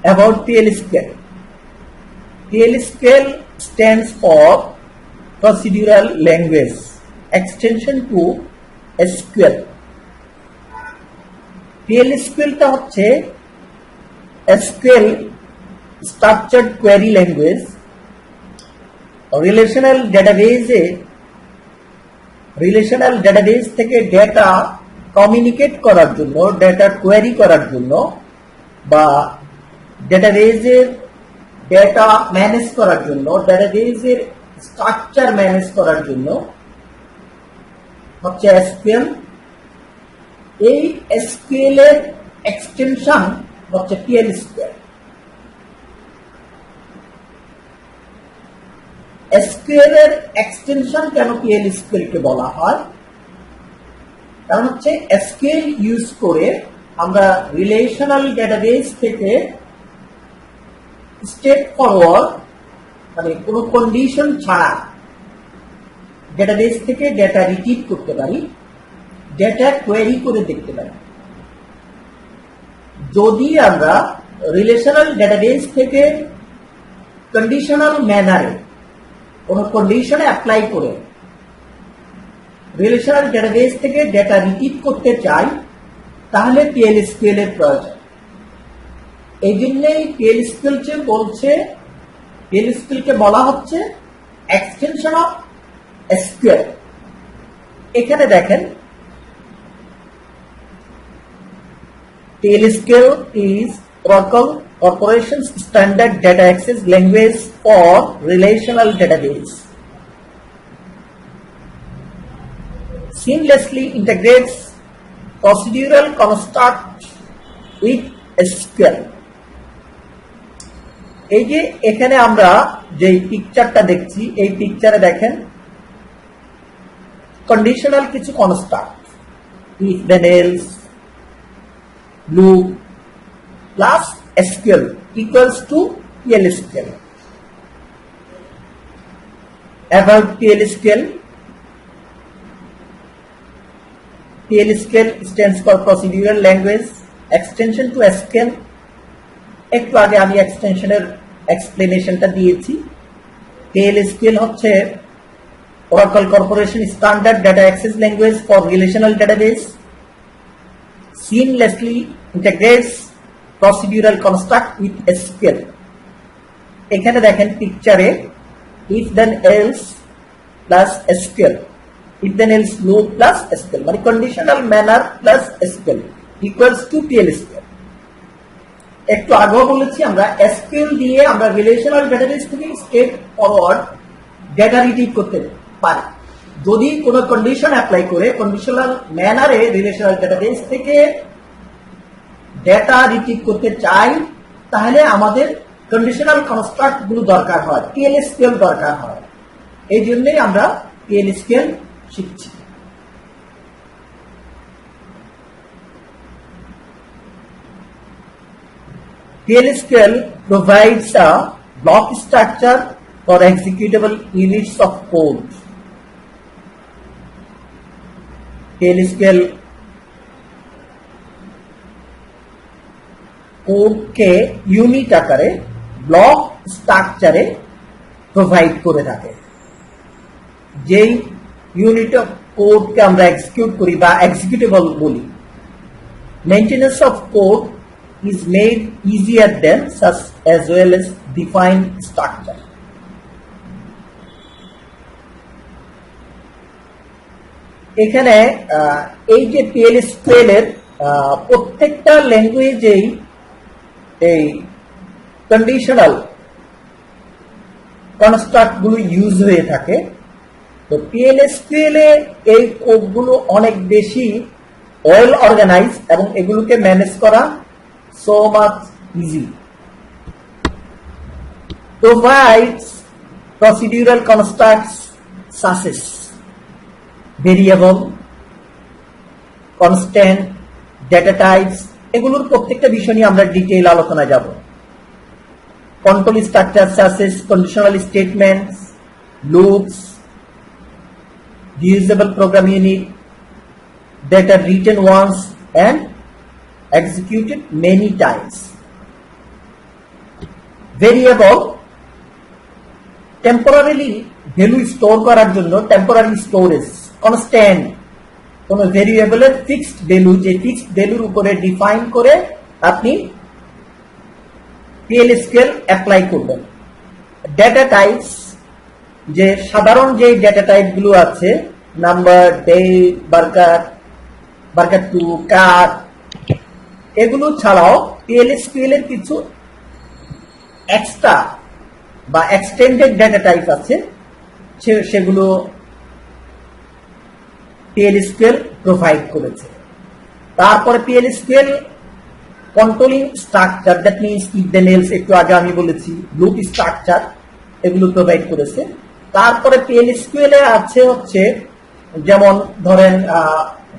About PL/SQL. PL/SQL stands for Procedural Language, extension to SQL. PL/SQL টা হচ্ছে SQL Structured Query Language. Relational database থেকে data communicate করার জন্য, data query করার জন্য বা ডেটাবেজের ডেটা ম্যানেজ করার জন্য, ডেটাবেজের স্ট্রাকচার ম্যানেজ করার জন্য হচ্ছে এসকিউএল। এই এসকিউএল এর এক্সটেনশন হচ্ছে PL/SQL। এসকিউএল এর এক্সটেনশন কেন PL/SQL কে বলা হয়? কারণ হচ্ছে এসকিউএল ইউজ করে আমরা রিলেশনাল ডেটাবেজ থেকে স্টেট ফরওয়ার্ড, মানে কোনো কন্ডিশন ছাড়া ডেটাবেজ থেকে ডেটা রিট্রিভ করতে পারি, ডেটা কোয়েরি করে দেখতে পারি। যদি আমরা রিলেশনাল ডেটাবেজ থেকে কন্ডিশনাল ম্যানারে কোনো কন্ডিশনে অ্যাপ্লাই করে রিলেশনাল ডেটাবেজ থেকে ডেটা রিট্রিভ করতে চাই, তাহলে PL/SQL এর প্রয়োজন। এই জন্যই PL/SQL কে বলা হচ্ছে এক্সটেনশন অফ SQL। এখানে দেখেন, PL/SQL is Oracle Corporation's standard data access language for relational database. Seamlessly integrates procedural construct with SQL. এই যে এখানে আমরা যে পিকচারটা দেখছি, এই পিকচারে দেখেন কন্ডিশনাল কিছু construct, if then else, loop plus SQL equals to PL/SQL. About PL/SQL. PL/SQL stands for Procedural Language, extension to SQL. একটু আগে আমি এক্সটেনশনের এক্সপ্লেনেশনটা দিয়েছি। PL/SQL হচ্ছে Oracle Corporation Standard Data Access Language for Relational Database. Seamlessly integrates procedural construct with SQL. এখানে দেখেন পিকচারে if then else plus SQL, if then else loop plus SQL, মানে conditional manner plus SQL equals to PL/SQL. একটু আগেও বলেছি আমরা SQL দিয়ে আমরা relational database থেকে স্টেট ফরওয়ার্ড ডেটা রিট্রিভ করতে পারি। যদি কোনো কন্ডিশন অ্যাপ্লাই করে কন্ডিশনাল ম্যানারে রিলেশনাল ডেটাবেজ থেকে ডেটা রিট্রিভ করতে চাই, তাহলে আমাদের কন্ডিশনাল কনস্ট্রাক্ট গুলো দরকার হয়, PL/SQL দরকার হয়। এই জন্যই আমরা PL/SQL শিখছি। PL/SQL provides a block structure for executable units of code. PL/SQL কোডকে ইউনিট আকারে ব্লক স্ট্রাকচারে প্রোভাইড করে থাকে। যেই ইউনিট অফ কোডকে আমরা এক্সিকিউট করি বা এক্সিকিউটেবল বলি, maintenance of code is made easier than such as well as defined structure. এখানে এই যে PL/SQL এর প্রত্যেকটা ল্যাঙ্গুয়েজেই এই কন্ডিশনাল কনস্ট্রাক্ট গুলো ইউজ হয়ে থাকে। তো PL/SQL এ এই কোডগুলো অনেক বেশি ওয়েল অর্গানাইজ এবং এগুলোকে ম্যানেজ করা so much easy. Provides procedural constructs such as variable, constant, data types, এগুলোর প্রত্যেকটা বিষয় নিয়ে আমরা ডিটেইল আলোচনা যাব। Control structures such as conditional statements, loops, reusable program unit, that are written once and executed many times. Variable temporarily value store করার জন্য temporary storage, constant কোন ভেরিয়েবলের ফিক্সড ভ্যালু, যে ফিক্সড ভ্যালুর উপরে ডিফাইন করে আপনি PL/SQL অ্যাপ্লাই করবেন। ডেটা টাইপস, যে সাধারণ যে ডেটা টাইপ গুলো আছে, নাম্বার, ডেট, বার্কার টু, কার, এগুলো ছাড়াও PL/SQL এর কিছু এক্সট্রা বা এক্সটেন্ডেড ডেটা টাইপ আছে, সেগুলো PL/SQL প্রোভাইড করেছে। তারপরে PL/SQL controlling structure, that means if then else, একটু আগে আমি বলেছি লুপ স্ট্রাকচার, এগুলো প্রোভাইড করেছে। তারপরে PL/SQL এ আছে হচ্ছে যেমন ধরেন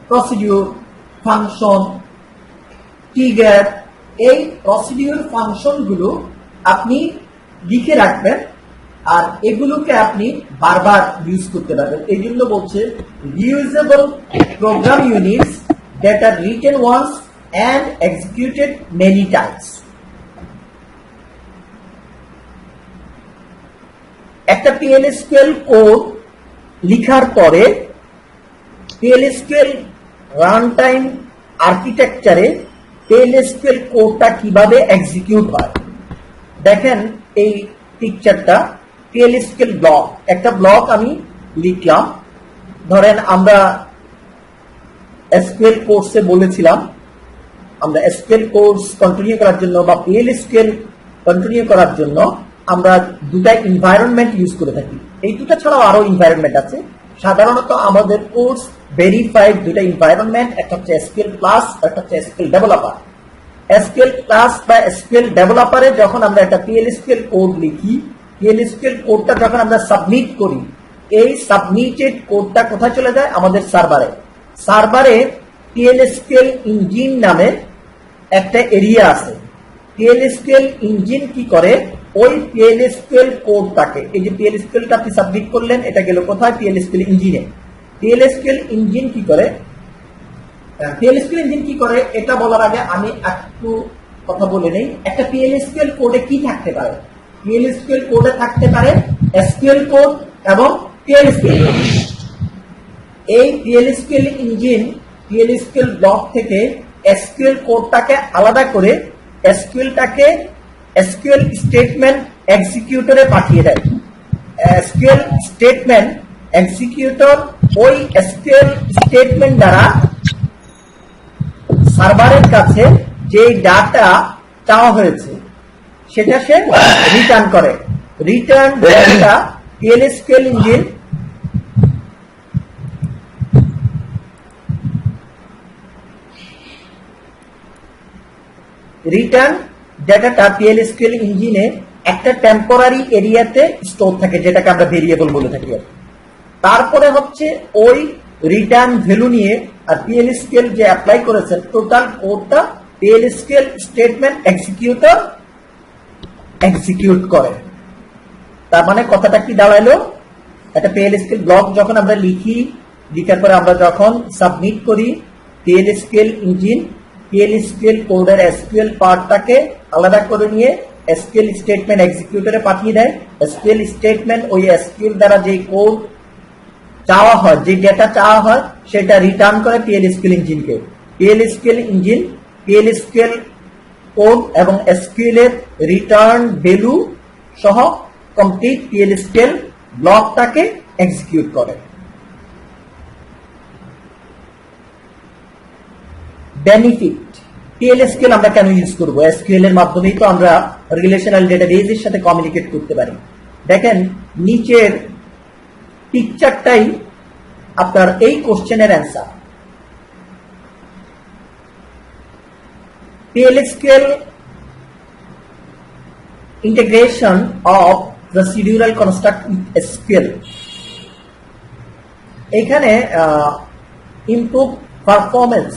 প্রসিডিউর, ফাংশন, ট্রিগার। এই প্রসিডিউর ফাংশন গুলো আপনি লিখে রাখবেন আর এগুলোকে আপনি বারবার ইউজ করতে পারবেন। এই জন্য বলছে reusable program units that are written once and executed many times. একটা PL/SQL কোড লিখার পরে PL/SQL রান টাইম আর্কিটেকচারে PL/SQL কোডটা কিভাবে এক্সিকিউট হয় দেখেন। এই পিকচারটা PL/SQL ব্লক, একটা ব্লক আমি লিখলাম। ধরেন আমরা SQL কোর্সে বলেছিলাম আমরা SQL কোর্স কন্টিনিউ করার জন্য বা PL/SQL কন্টিনিউ করার জন্য আমরা দুটা এনভায়রনমেন্ট ইউজ করে থাকি। এই দুটা ছাড়াও আরো এনভায়রনমেন্ট আছে। সাধারণত আমাদের কোর্স ভেরিফাইড দুটা এনভায়রনমেন্ট, একটা হচ্ছে SQL প্লাস, একটা হচ্ছে SQL ডেভেলপার। SQL প্লাস বা SQL ডেভেলপারে যখন আমরা একটা PL/SQL কোড লিখি, PL/SQL কোডটা যখন আমরা সাবমিট করি, এই সাবমিটেড কোডটা কোথায় চলে যায়? আমাদের সার্ভারে। সার্ভারে PL/SQL ইঞ্জিন নামে একটা এরিয়া আছে। PL/SQL ইঞ্জিন কি করে? ওই PL/SQL কোডটাকে, এই যে PL/SQLটা আপনি সাবমিট করলেন, এটা গেল কোথায়? PL/SQL ইঞ্জিনে। PL/SQL ইঞ্জিন কি করে? PL/SQL ইঞ্জিন কি করে এটা বলার আগে আমি একটু কথা বলে নেই। একটা PL/SQL কোডে কি থাকতে পারে? PL/SQL কোডে থাকতে পারে SQL কোড এবং PL/SQL কোড। এই PL/SQL ইঞ্জিন PL/SQL ব্লক থেকে SQL কোডটাকে আলাদা করে SQLটাকে SQL স্টেটমেন্ট এক্সিকিউটরে পাঠিয়ে দেয়। SQL স্টেটমেন্ট এক্সিকিউটর ওই SQL স্টেটমেন্ট দ্বারা সার্ভারের কাছে যে ডাটা চাওয়া হয়েছে সেটা সে রিটার্ন করে। Return data PL/SQL engine return ডেটাটা PL/SQL ইঞ্জিনে একটা টেম্পোরারি এরিয়াতে স্টোর থাকে, যেটাকে আমরা ভেরিয়েবল বলে থাকি। তারপরে হচ্ছে ওই রিটার্ন ভ্যালু নিয়ে আর PL/SQL যে অ্যাপ্লাই করেছেন টোটাল কোডটা PL/SQL স্টেটমেন্ট এক্সিকিউটর এক্সিকিউট করে। তার মানে কথাটা কি দাঁড়ালো? একটা PL/SQL ব্লক যখন আমরা লিখি, লিখার পরে আমরা যখন সাবমিট করি, PL/SQL ইঞ্জিন PL/SQL কোডের SQL পার্টটাকে আলাদা করে নিয়ে SQL স্টেটমেন্ট এক্সিকিউটরে পাঠিয়ে দেয়। SQL স্টেটমেন্ট ওই SQL দ্বারা যে কোড চাওয়া হয়, যে ডেটা চাওয়া হয়, সেটা রিটার্ন করে PL/SQL ইঞ্জিনকে। PL/SQL engine PL/SQL code এবং SQL এর রিটার্ন ভ্যালু সহ কমপ্লিট PL/SQL ব্লকটাকে এক্সিকিউট করে। বেনিফিট, PL/SQL আমরা কেন ইউজ করব? SQL এর মাধ্যমেই তো আমরা রিলেশনাল ডেটাবেজের সাথে কমিউনিকেট করতে পারি। দেখেন নিচের পিকচারটাই আপনার এই কোশ্চেনের answer. PL/SQL integration of procedural construct with SQL, এখানে ইমপ্রুভ পারফরমেন্স,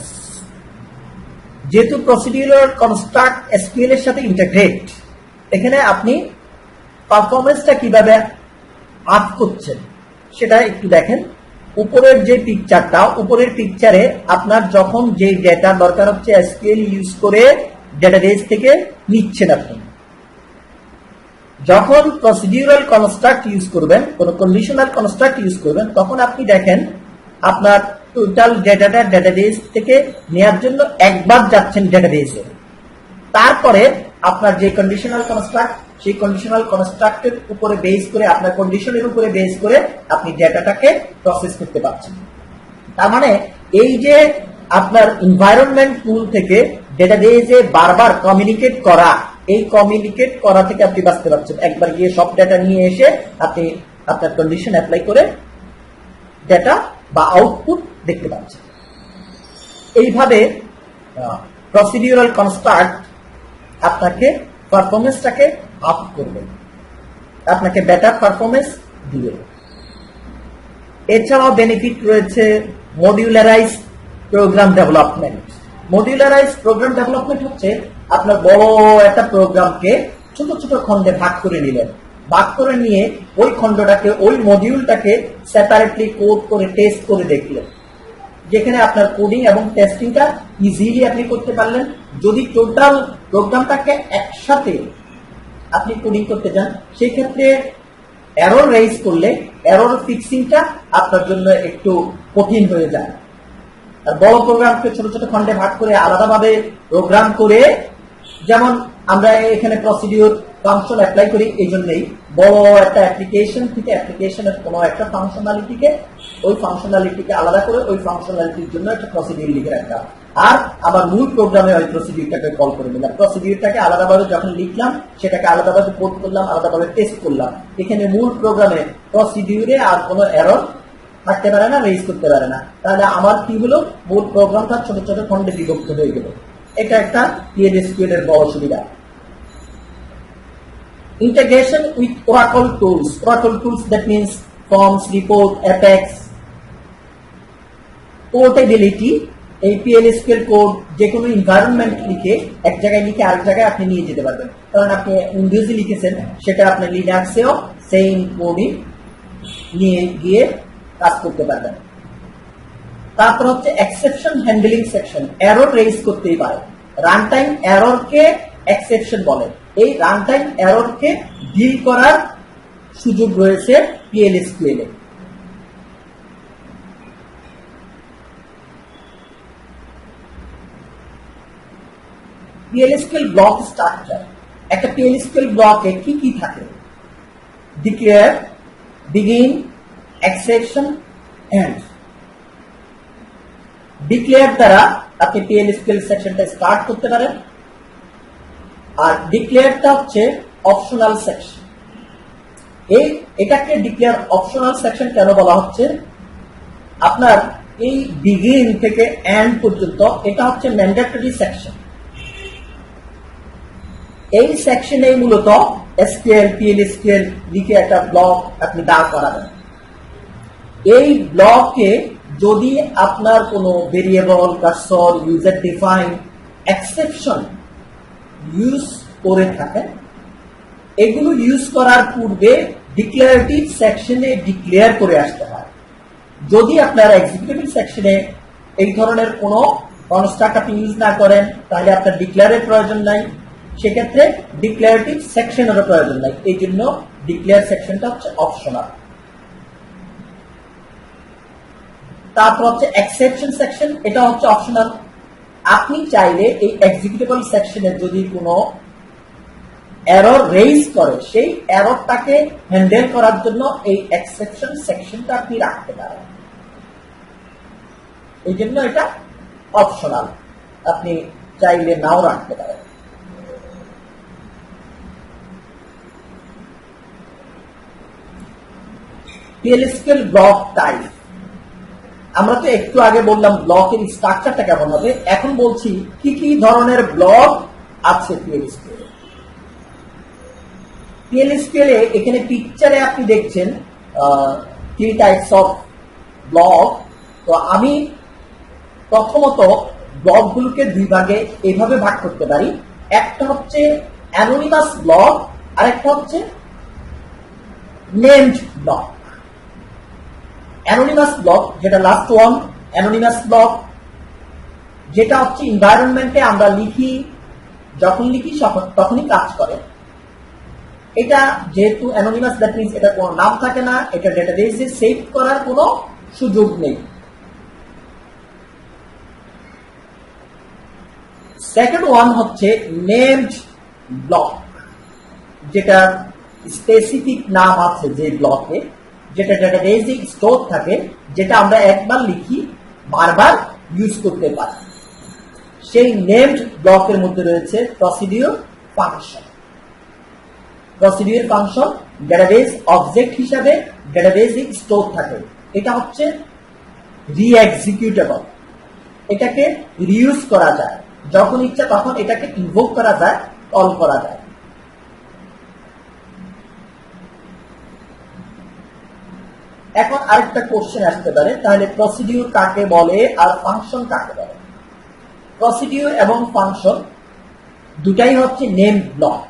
যেহেতু প্রসিডিউরাল কনস্ট্রাক্ট SQL এর সাথে ইন্টিগ্রেট, এখানে আপনি পারফরমেন্সটা কিভাবে আপ করছেন সেটা একটু দেখেন। উপরের যে পিকচারটা, উপরের পিকচারে আপনার যখন যে ডেটা দরকার হচ্ছে SQL ইউজ করে ডেটাবেস থেকে নিচ্ছেন আপনি, যখন প্রসিডিউরাল কনস্ট্রাক্ট ইউজ করবেন, কোন কন্ডিশনাল কনস্ট্রাক্ট ইউজ করবেন, তখন আপনি দেখেন আপনার টোটাল ডেটাটা ডেটাবেস থেকে নেওয়ার জন্য একবার যাচ্ছেন ডেটাবেসে, তারপরে আপনার যে কন্ডিশনাল কনস্ট্রাক্ট, সেই কন্ডিশনাল কনস্ট্রাক্টের উপরে বেস করে, আপনার কন্ডিশনের উপরে বেস করে আপনি ডেটাটাকে প্রসেস করতে পারছেন। তার মানে এই যে আপনার এনভায়রনমেন্ট টুল থেকে ডেটাবেসে বারবার কমিউনিকেট করা, এই কমিউনিকেট করা থেকে আপনি বাঁচতে পারছেন। একবার গিয়ে সব ডেটা নিয়ে এসে আপনি আপনার কন্ডিশন অ্যাপ্লাই করে ডেটা বা আউটপুট দেখতে পাচ্ছেন। এইভাবে প্রসিডিউরাল কনস্ট্রাক্ট আপনাকে পারফরমেন্সটাকে আপ করবে, আপনাকে বেটার পারফরমেন্স দিবে। এছাড়াও বেনিফিট রয়েছে মডিউলারাইজ প্রোগ্রাম ডেভেলপমেন্ট। মডিউলারাইজ প্রোগ্রাম ডেভেলপমেন্ট হচ্ছে আপনার বড় একটা প্রোগ্রামকে ছোট ছোট খণ্ডে ভাগ করে নিলেন, ভাগ করে নিয়ে ওই খণ্ডটাকে, ওই মডিউলটাকে সেপারেটলি কোড করে টেস্ট করে দেখলেন, যেখানে আপনার কোডিং এবং টেস্টিংটা ইজিলি আপনি করতে পারলেন। যদি টোটাল প্রোগ্রামটাকে একসাথে আপনি কোডিং করতে যান, সেই ক্ষেত্রে এরর রেইজ করলে এরর ফিক্সিংটা আপনার জন্য একটু কঠিন হয়ে যায়। আর বড় প্রোগ্রামকে ছোট ছোট খণ্ডে ভাগ করে আলাদাভাবে প্রোগ্রাম করে, যেমন আমরা এখানে প্রসিডিউর ফাংশন অ্যাপ্লাই করি, এই জন্যই বড় একটা অ্যাপ্লিকেশন থেকে অ্যাপ্লিকেশনের কোনো একটা ফাংশনালিটিকে, ওই ফাংশনালিটিকে আলাদা করে ওই ফাংশনালিটির জন্য একটা প্রসিডিউর লিখে রাখলাম, আর আবার মূল প্রোগ্রামে ওই প্রসিডিউরটাকে কল করে দিলাম। প্রসিডিউরটাকে আলাদাভাবে যখন লিখলাম, সেটাকে আলাদাভাবে কোড করলাম, আলাদাভাবে টেস্ট করলাম। এখানে মূল প্রোগ্রামে প্রসিডিউরে আর কোনো এরর থাকতে পারে না, রেইজ করতে পারে না। তাহলে আমার কি হলো, মূল প্রোগ্রামটা ছোট ছোট খণ্ডে বিভক্ত হয়ে গেল। এটা একটা PLSQL এর বড় সুবিধা। Integration with Oracle tools. Oracle tools, that means forms, report, Apex. Portability, এই PLSQL কোড যে কোনো এনভায়রনমেন্ট লিখে এক জায়গায় লিখে আরেক জায়গায় আপনি নিয়ে যেতে পারবেন। কারণ আপনি উইন্ডোজে লিখেছেন, সেটা আপনি লিনাক্সেও সেম কোডই নিয়ে গিয়ে কাজ করতে পারবেন। তারপর হচ্ছে exception handling section, error raise করতেই পারে। রান টাইম এররকে এক্সেপশন বলে। এই রান টাইম এররকে ডিল করার সুযোগ রয়েছে PLSQL এ। PLSQL ব্লক স্ট্রাকচার, একটা PLSQL ব্লকে কি কি থাকে? Declare, begin, exception, end. Declare দ্বারা আপনি PLSQL সেকশনটা স্টার্ট করতে পারেন, আর ডিক্লেয়ারটা হচ্ছে অপশনাল সেকশন। এটাকে ডিক্লেয়ার অপশনাল সেকশন কেন বলা হচ্ছে? আপনার এই বিগিন থেকে এন্ড পর্যন্ত এটা হচ্ছে ম্যান্ডেটরি সেকশন। এই সেকশনে মূলত SQL, PLSQL লিখে একটা ব্লক আপনি দাঁড় করাবেন। এই ব্লকে যদি আপনার কোনো variable, cursor, user define, exception use করে থাকেন, এগুলো ইউজ করার পূর্বে ডিক্লারেটিভ সেকশনে ডিক্লেয়ার করে আসতে হয়। যদি আপনারা এক্সিকিউটিভ সেকশনে এই ধরনের কোনো কনস্ট্রাক্ট আপনি ইউজ না করেন, তাহলে আপনার ডিক্লেয়ারের প্রয়োজন নাই, সেক্ষেত্রে ডিক্লারেটিভ সেকশনেরও প্রয়োজন নাই। এই জন্য ডিক্লেয়ার সেকশনটা হচ্ছে অপশনাল। তারপর হচ্ছে এক্সেপশন সেকশন, এটা হচ্ছে অপশনাল। আপনি চাইলে এই এক্সিকিউটেবল সেকশনে যদি কোনো এরর রেইজ করে, সেই এররটাকে হ্যান্ডেল করার জন্য এই এক্সেপশন সেকশনটা আপনি রাখতে পারেন। এই জন্য এটা অপশনাল, আপনি চাইলে নাও রাখতে পারেন। PLSQL ব্লক টাইপ, আমরা তো একটু আগে বললাম ব্লকের স্ট্রাকচারটা কেমন হবে, এখন বলছি কি কি ধরনের ব্লক আছে PLSQL এ। PLSQL এ এখানে পিকচারে আপনি দেখছেন 3 টাইপস অফ ব্লক। তো আমি প্রথমত ব্লকগুলোকে দুই ভাগে এইভাবে ভাগ করতে পারি। একটা হচ্ছে অ্যানোনিমাস ব্লক, আর একটা হচ্ছে নেমড ব্লক। অ্যানোনিমাস ব্লক, যেটা লাস্ট ওয়ান, অ্যানোনিমাস ব্লক যেটা হচ্ছে এনভায়রনমেন্টে আমরা লিখি, যখন লিখি তখনই কাজ করে। এটা যেহেতু অ্যানোনিমাস, দ্যাট মিন্স এটা কোনো নাম থাকে না, এটা ডেটাবেজে সেভ করার কোনো সুযোগ নেই। সেকেন্ড ওয়ান হচ্ছে নেমড ব্লক, যেটা স্পেসিফিক নাম আছে যে ব্লকে, যেটা ডেটাবেজে স্টোর থাকে, যেটা আমরা একবার লিখি বারবার ইউজ করতে পারি। সেই নেমড ব্লকের মধ্যে রয়েছে procedure function. Procedure function database object হিসাবে ডেটাবেজে স্টোর থাকে। এটা হচ্ছে রি-এক্সিকিউটেবল, এটাকে রিইউজ করা যায়, যখন ইচ্ছা তখন এটাকে ইনভোক করা যায়, কল করা যায়। এখন আরেকটা কোশ্চেন আসতে পারে, তাহলে প্রসিডিউর কাকে বলে আর ফাংশন কাকে বলে? প্রসিডিউর এবং ফাংশন দুটাই হচ্ছে নেম ব্লক।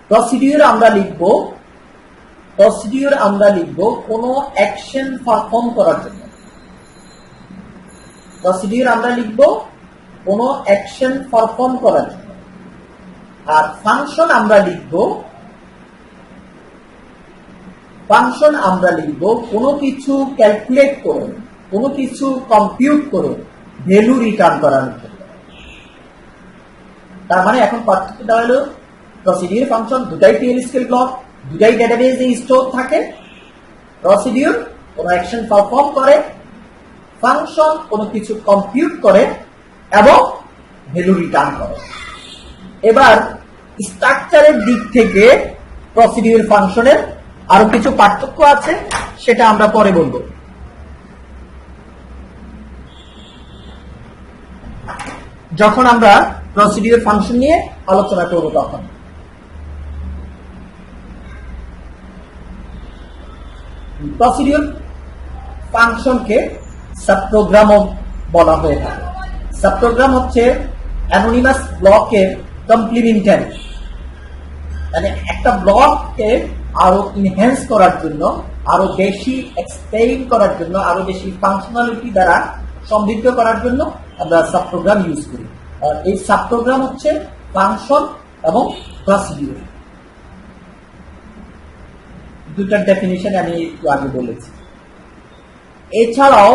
প্রসিডিউর আমরা লিখব কোনো অ্যাকশন পারফর্ম করার জন্য। প্রসিডিউর আমরা লিখব কোনো অ্যাকশন পারফর্ম করার জন্য। আর ফাংশন আমরা লিখব কোনো কিছু ক্যালকুলেট করে, কোনো কিছু কম্পিউট করে ভ্যালু রিটার্ন করার জন্য। তার মানে এখন পার্থক্যটা হলো প্রসিডিউর ফাংশন দুটাই PL/SQL ব্লক, দুটাই ডেটাবেজে স্টোর থাকে। প্রসিডিউর কোনো অ্যাকশন পারফর্ম করে, ফাংশন কোনো কিছু কম্পিউট করে এবং ভ্যালু রিটার্ন করে। এবার স্ট্রাকচারের দিক থেকে প্রসিডিউর ফাংশনের আরো কিছু পার্থক্য আছে, সেটা আমরা পরে বলবো। যখন আমরা প্রসিডিউর ফাংশন নিয়ে আলোচনা করব তখন। প্রসিডিউর ফাংশনকে সাবপ্রোগ্রামও বলা হয়ে থাকে। সাবপ্রোগ্রাম হচ্ছে অ্যানোনিমাস ব্লকের কমপ্লিমেন্টারি, মানে একটা ব্লককে আরো ইনহ্যান্স করার জন্য, আরো বেশি এক্সপ্লেইন করার জন্য, আরো বেশি ফাংশনালিটি দ্বারা সমৃদ্ধ করার জন্য আমরা সাবপ্রোগ্রাম ইউজ করি। আর এই সাবপ্রোগ্রাম হচ্ছে ফাংশন এবং প্রসিডিউর। দুটার ডেফিনিশন আমি একটু আগে বলেছি। এছাড়াও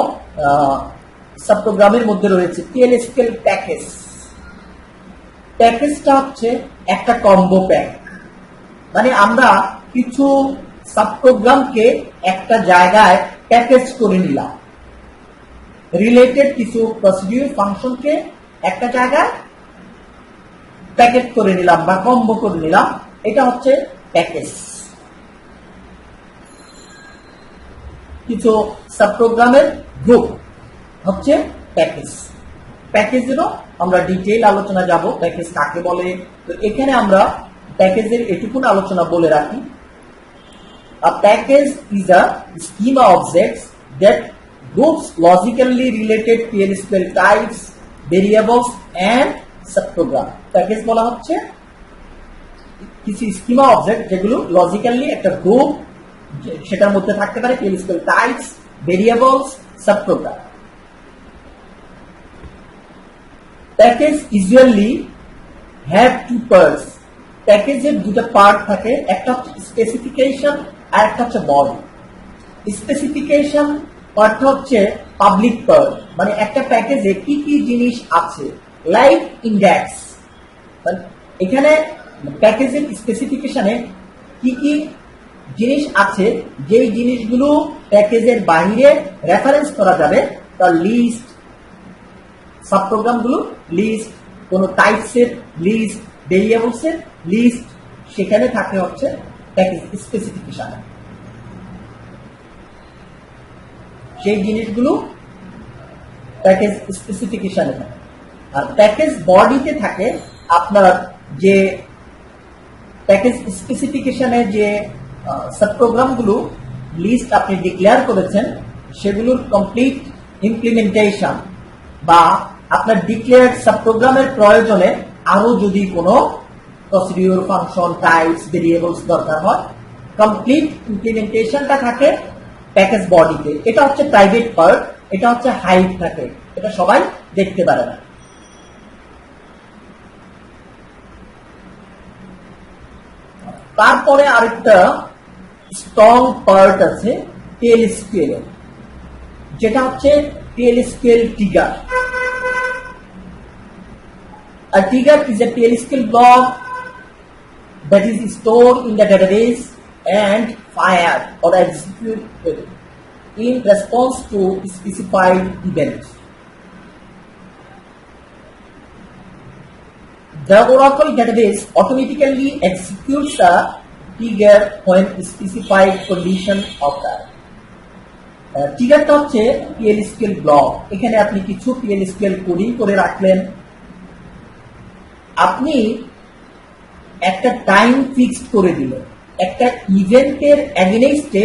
সাবপ্রোগ্রামের মধ্যে রয়েছে PL/SQL প্যাকেজ। প্যাকেজটা হচ্ছে একটা কম্বো প্যাক, মানে আমরা কিছু সাবপ্রোগ্রামকে একটা জায়গায় প্যাকেজ করে নিলাম, রিলেটেড কিছু প্রসিডিউর ফাংশনকে একটা জায়গায় প্যাকেজ করে নিলাম বা কম্বো করে নিলাম, এটা হচ্ছে প্যাকেজ। কিছু সাবপ্রোগ্রামের গ্রুপ হচ্ছে প্যাকেজ। প্যাকেজেরও আমরা ডিটেইল আলোচনা যাব, প্যাকেজ কাকে বলে। তো এখানে আমরা প্যাকেজের এটুকুন আলোচনা বলে রাখি। A package is a schema objects that groups logically related PL/SQL types, variables and subprogram. Package বলা হচ্ছে কিছু স্কিমা অবজেক্ট যেগুলো লজিক্যালি একটা গ্রুপ, সেটার মধ্যে থাকতে পারে PL/SQL types, variables, subprogram. Package usually have two parts. প্যাকেজের দুটো পার্ট থাকে, একটা হচ্ছে স্পেসিফিকেশন আর একটা হচ্ছে বডি। স্পেসিফিকেশন পার্ট হচ্ছে পাবলিক পার্ট, মানে একটা প্যাকেজে কি কি জিনিস আছে, লাইক ইন্ডেক্স। এখানে প্যাকেজের স্পেসিফিকেশনে কি কি জিনিস আছে, যেই জিনিসগুলো প্যাকেজের বাইরে রেফারেন্স করা যাবে তার লিস্ট, সাবপ্রোগ্রামগুলো লিস্ট, কোন টাইপসের লিস্ট, ভেরিয়েবলসের লিস্ট, সেখানে থাকে হচ্ছে প্যাকেজ স্পেসিফিকেশন। সেই জিনিসগুলো প্যাকেজ স্পেসিফিকেশনে থাকে। আর প্যাকেজ বডিতে থাকে আপনার যে প্যাকেজ স্পেসিফিকেশনে যে সাবপ্রোগ্রামগুলো লিস্ট আপনি ডিক্লেয়ার করেছেন, সেগুলোর কমপ্লিট ইমপ্লিমেন্টেশন বা আপনার ডিক্লেয়ার্ড সাবপ্রোগ্রামের প্রয়োজনে আরো যদি কোনো প্রসিডিউর, ফাংশন, টাইপস, ভেরিয়েবলস দরকার হয়, কমপ্লিট ইমপ্লিমেন্টেশনটা থাকে প্যাকেজ বডিতে। এটা হচ্ছে প্রাইভেট পার্ট, এটা হচ্ছে হাইড থাকে, এটা সবাই দেখতে পারে না। তারপরে আরেকটা স্ট্রং পার্ট আছে টেল স্কেল, যেটা হচ্ছে tail scale trigger. A trigger is a tail scale block that is stored in the database and fired or executed in response to specified events. The Oracle database automatically executes a trigger when specified condition occur. ট্রিগারটা হচ্ছে tail scale block. এখানে আপনি কিছু টেল scale coding করে রাখলেন, আপনি একটা time fixed করে দিলেন, একটা ইভেন্টের এগেইনস্টে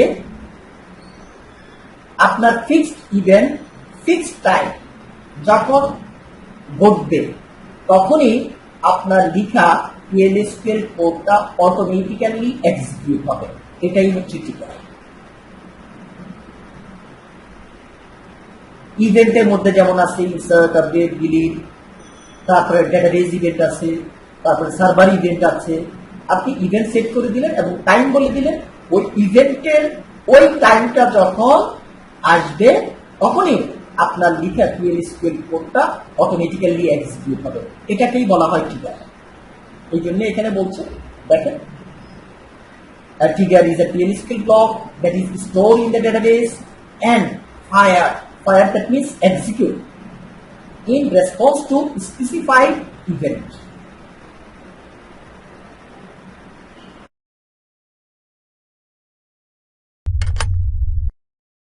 আপনার ফিক্সড ইভেন্ট ফিক্সড টাইম যখন ঘটবে তখনই আপনার লিখা PLSQL কোডটা অটোমেটিক্যালি এক্সিকিউট হবে। এটাই হচ্ছে ট্রিগার। ইভেন্টের মধ্যে যেমন আছে ইনসার্ট, আপডেট, ডিলিট, তারপরে ডেটাবেজ ইভেন্ট আছে, তারপরে সার্ভার ইভেন্ট আছে। আপনি ইভেন্ট সেট করে দিলেন এবং টাইম বলে দিলেন, ওই ইভেন্টের ওই টাইমটা যখন আসবে তখনই আপনার লিখা PLSQL কোডটা অটোমেটিক্যালি এক্সিকিউট হবে। এটাকেই বলা হয় ট্রিগার। এই জন্য এখানে বলছে দেখেন, a trigger is a PLSQL block that is stored in the database and fired that means execute in response to specified event.